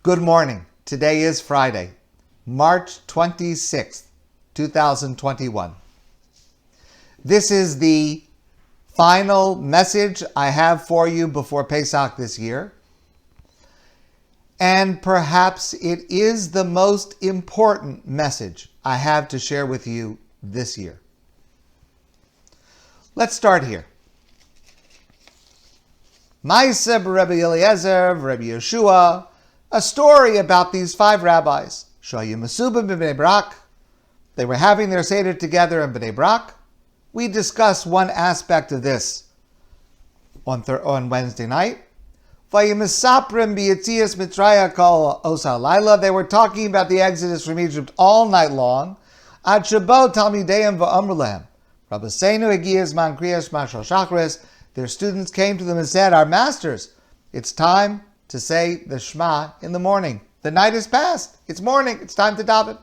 Good morning. Today is Friday, March 26th, 2021. This is the final message I have for you before Pesach this year. And perhaps it is the most important message I have to share with you this year. Let's start here. Ma'aseh Rabbi Eliezer, Rabbi Yeshua, a story about these 5 rabbis. Shoyu Mesubim b'Bnei Brak. They were having their Seder together in Bnei Brak. We discussed one aspect of this on Wednesday night. Vayimesaprim b'Yetzias Mitzrayim kol osa laila. They were talking about the exodus from Egypt all night long. Ad shebo talmideim va'amru lehem. Rabbeinu hagiya zman kriyas shema shel shachris. Their students came to them and said, "Our masters, it's time to say the Shema in the morning. The night is past. It's morning. It's time to daven."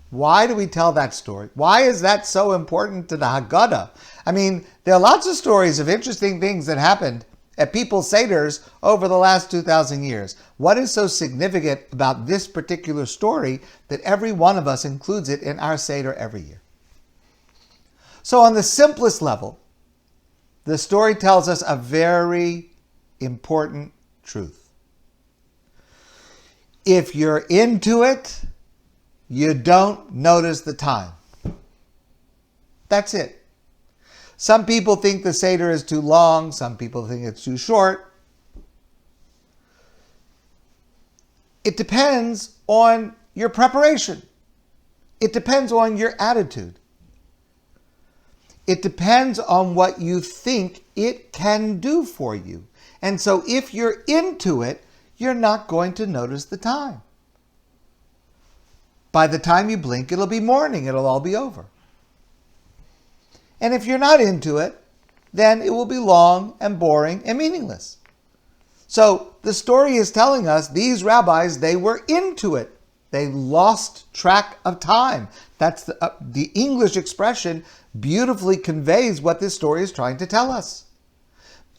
Why do we tell that story? Why is that so important to the Haggadah? I mean, there are lots of stories of interesting things that happened at people's Seders over the last 2,000 years. What is so significant about this particular story that every one of us includes it in our Seder every year? So on the simplest level, the story tells us a very important truth. If you're into it, you don't notice the time. That's it. Some people think the Seder is too long. Some people think it's too short. It depends on your preparation. It depends on your attitude. It depends on what you think it can do for you. And so if you're into it, you're not going to notice the time. By the time you blink, it'll be morning. It'll all be over. And if you're not into it, then it will be long and boring and meaningless. So the story is telling us these rabbis, they were into it. They lost track of time. That's the English expression beautifully conveys what this story is trying to tell us.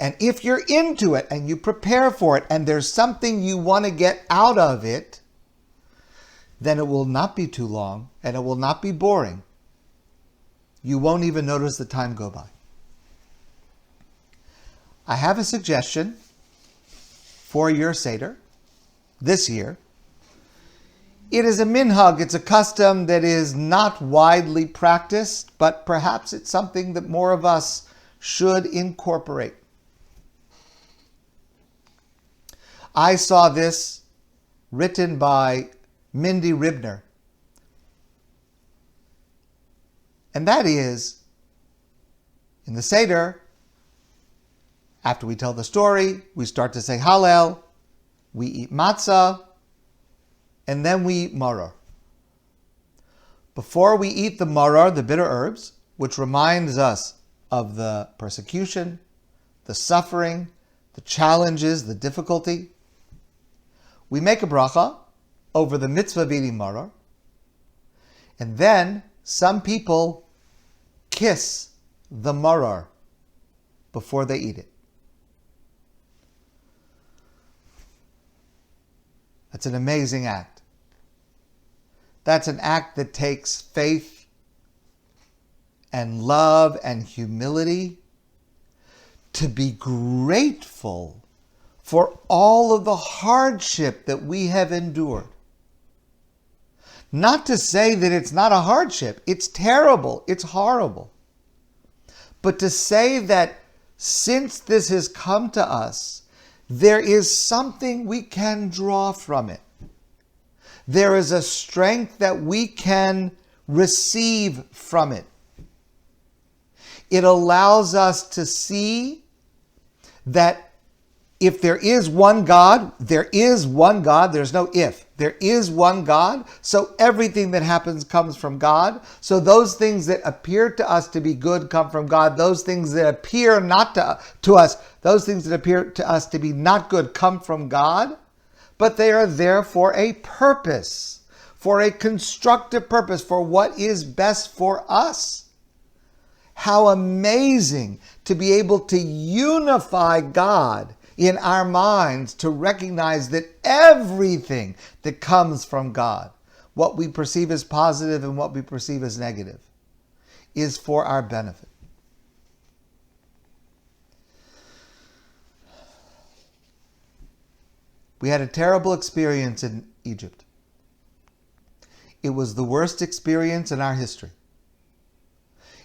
And if you're into it and you prepare for it and there's something you want to get out of it, then it will not be too long and it will not be boring. You won't even notice the time go by. I have a suggestion for your Seder this year. It is a minhag, it's a custom that is not widely practiced, but perhaps it's something that more of us should incorporate. I saw this written by Mindy Ribner. And that is, in the Seder, after we tell the story, we start to say Hallel, we eat matzah, and then we eat maror. Before we eat the maror, the bitter herbs, which reminds us of the persecution, the suffering, the challenges, the difficulty, we make a bracha over the mitzvah of eating maror, and then some people kiss the maror before they eat it. That's an amazing act. That's an act that takes faith and love and humility to be grateful for all of the hardship that we have endured. Not to say that it's not a hardship. It's terrible. It's horrible. But to say that since this has come to us, there is something we can draw from it. There is a strength that we can receive from it. It allows us to see that if there is one God, there is one God. There's no if. There is one God. So everything that happens comes from God. So those things that appear to us to be good come from God. Those things that appear not to us, those things that appear to us to be not good come from God. But they are there for a purpose, for a constructive purpose, for what is best for us. How amazing to be able to unify God in our minds to recognize that everything that comes from God, what we perceive as positive and what we perceive as negative, is for our benefit. We had a terrible experience in Egypt. It was the worst experience in our history.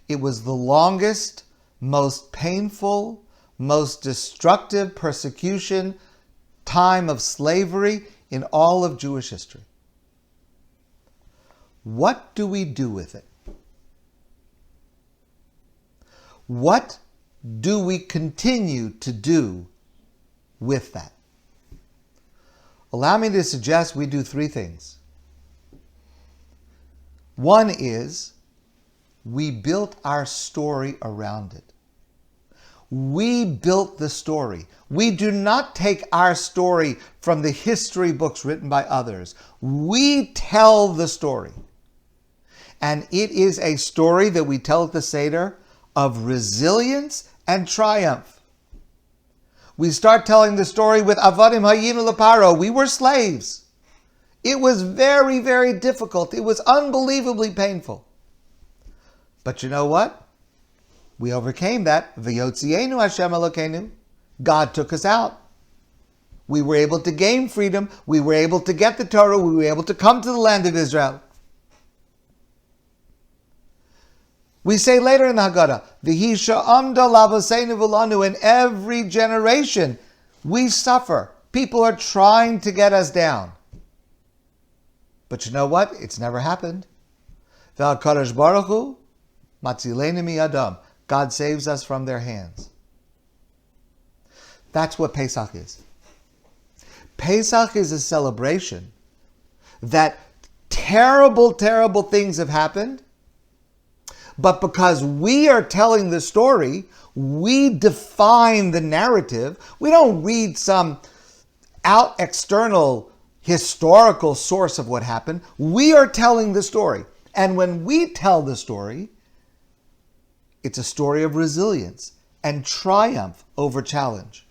It was the longest, most painful, most destructive persecution, time of slavery in all of Jewish history. What do we do with it? What do we continue to do with that? Allow me to suggest we do three things. One is we built our story around it. We built the story. We do not take our story from the history books written by others. We tell the story. And it is a story that we tell at the Seder of resilience and triumph. We start telling the story with Avadim Hayinu Leparo. We were slaves. It was very, very difficult. It was unbelievably painful. But you know what? We overcame that. V'yotzienu Hashem Elokeinu. God took us out. We were able to gain freedom. We were able to get the Torah. We were able to come to the land of Israel. We say later in the Haggadah, V'hi sha'amda lavoseinu v'lanu. In every generation, we suffer. People are trying to get us down. But you know what? It's never happened. V'hakadosh baruch hu matzileinu miyadam. God saves us from their hands. That's what Pesach is. Pesach is a celebration that terrible, terrible things have happened, but because we are telling the story, we define the narrative. We don't read some external historical source of what happened. We are telling the story. And when we tell the story, it's a story of resilience and triumph over challenge.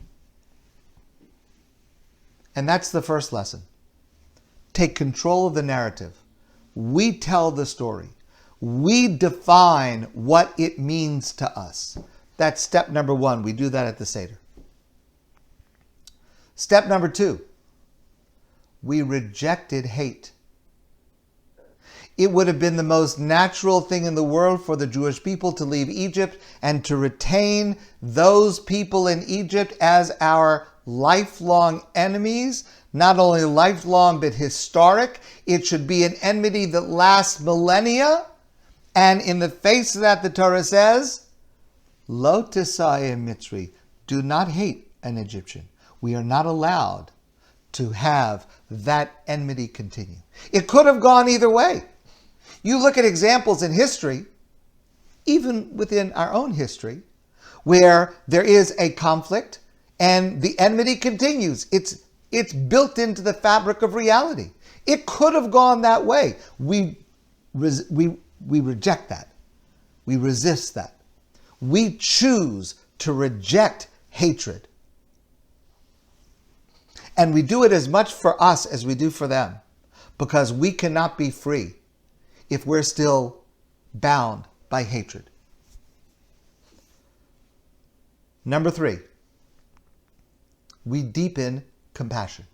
And that's the first lesson. Take control of the narrative. We tell the story. We define what it means to us. That's step number one. We do that at the Seder. Step number two. We rejected hate. It would have been the most natural thing in the world for the Jewish people to leave Egypt and to retain those people in Egypt as our lifelong enemies. Not only lifelong, but historic. It should be an enmity that lasts millennia. And in the face of that, the Torah says, Lo tisayeh Mitzri, do not hate an Egyptian. We are not allowed to have that enmity continue. It could have gone either way. You look at examples in history, even within our own history, where there is a conflict and the enmity continues. It's built into the fabric of reality. It could have gone that way. We reject that. We resist that. We choose to reject hatred. And we do it as much for us as we do for them, because we cannot be free if we're still bound by hatred. Number three, we deepen compassion.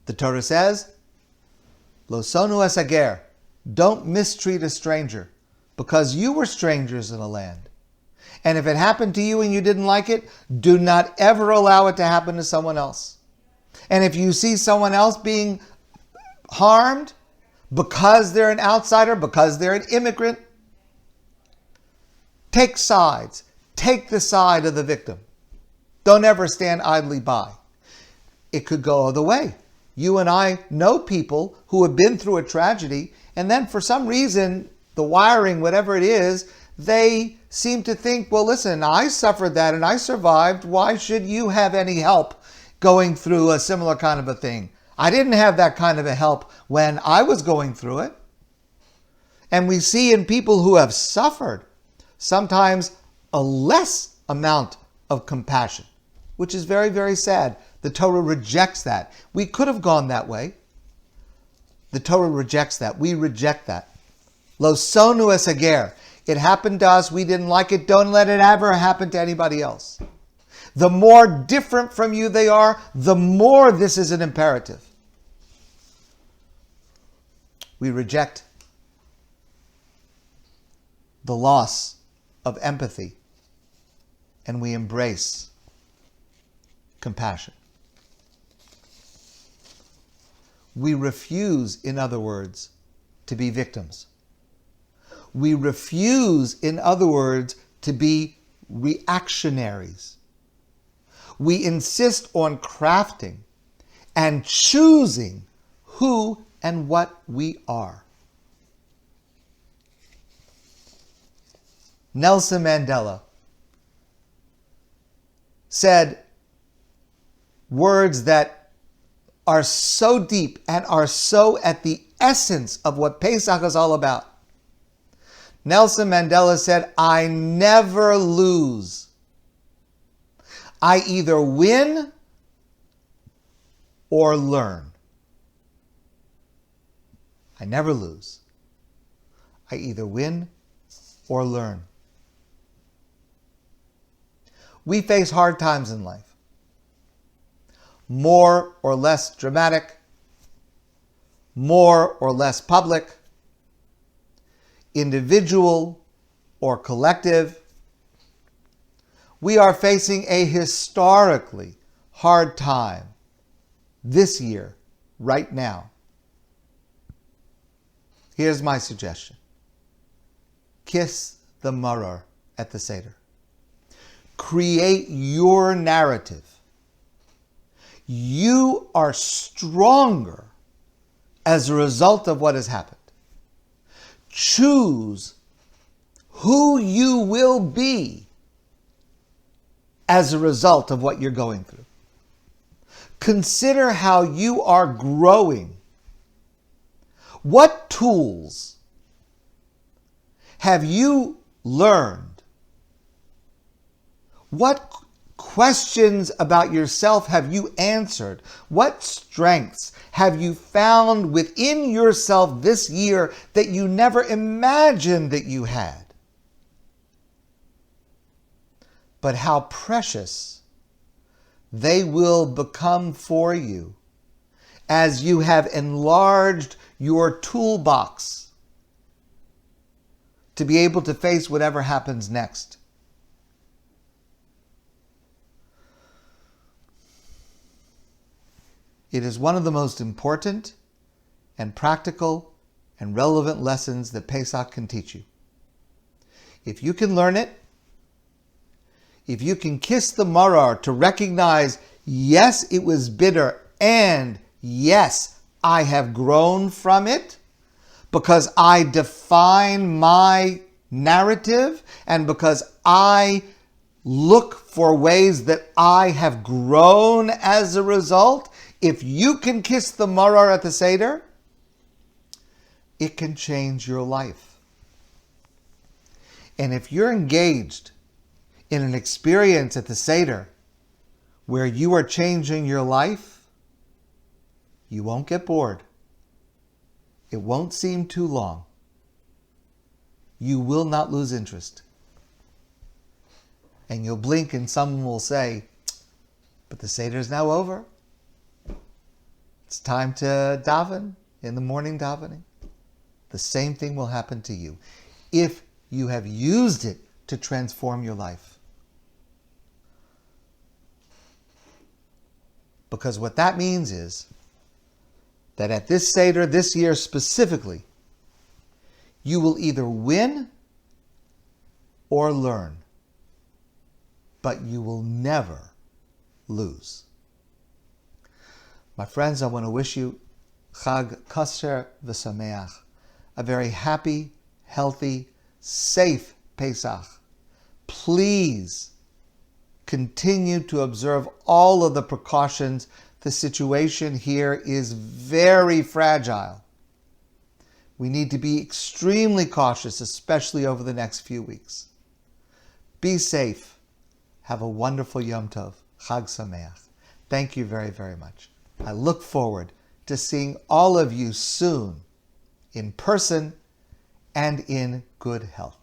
The Torah says, Lo sonu es hager, don't mistreat a stranger, because you were strangers in a land. And if it happened to you and you didn't like it, do not ever allow it to happen to someone else. And if you see someone else being harmed because they're an outsider, because they're an immigrant, take sides. Take the side of the victim. Don't ever stand idly by. It could go either way. You and I know people who have been through a tragedy, and then for some reason, the wiring, whatever it is, they seem to think, well, listen, I suffered that and I survived. Why should you have any help going through a similar kind of a thing? I didn't have that kind of a help when I was going through it. And we see in people who have suffered sometimes a less amount of compassion. which is very, very sad. The Torah rejects that. We could have gone that way. The Torah rejects that. We reject that. Lo sonu es hager. It happened to us. We didn't like it. Don't let it ever happen to anybody else. The more different from you they are, the more this is an imperative. We reject the loss of empathy, and we embrace compassion. We refuse, in other words, to be victims. We refuse, in other words, to be reactionaries. We insist on crafting and choosing who and what we are. Nelson Mandela said words that are so deep and are so at the essence of what Pesach is all about. Nelson Mandela said, "I never lose. I either win or learn." I never lose. I either win or learn. We face hard times in life. More or less dramatic, more or less public, individual or collective. We are facing a historically hard time this year, right now. Here's my suggestion. Kiss the maror at the Seder. Create your narrative. You are stronger as a result of what has happened. Choose who you will be as a result of what you're going through. Consider how you are growing. What tools have you learned? What questions about yourself have you answered? What strengths have you found within yourself this year that you never imagined that you had? But how precious they will become for you as you have enlarged your toolbox to be able to face whatever happens next. It is one of the most important and practical and relevant lessons that Pesach can teach you. If you can learn it, if you can kiss the maror to recognize, yes, it was bitter, and yes, I have grown from it because I define my narrative and because I look for ways that I have grown as a result. If you can kiss the maror at the Seder, it can change your life. And if you're engaged in an experience at the Seder where you are changing your life, you won't get bored. It won't seem too long. You will not lose interest. And you'll blink and someone will say, but the Seder is now over. It's time to daven in the morning davening. The same thing will happen to you if you have used it to transform your life. Because what that means is that at this Seder, this year specifically, you will either win or learn, but you will never lose. My friends, I want to wish you Chag Kosher V'Sameach, a very happy, healthy, safe Pesach. Please continue to observe all of the precautions. The situation here is very fragile. We need to be extremely cautious, especially over the next few weeks. Be safe. Have a wonderful Yom Tov. Chag Sameach. Thank you very, very much. I look forward to seeing all of you soon in person and in good health.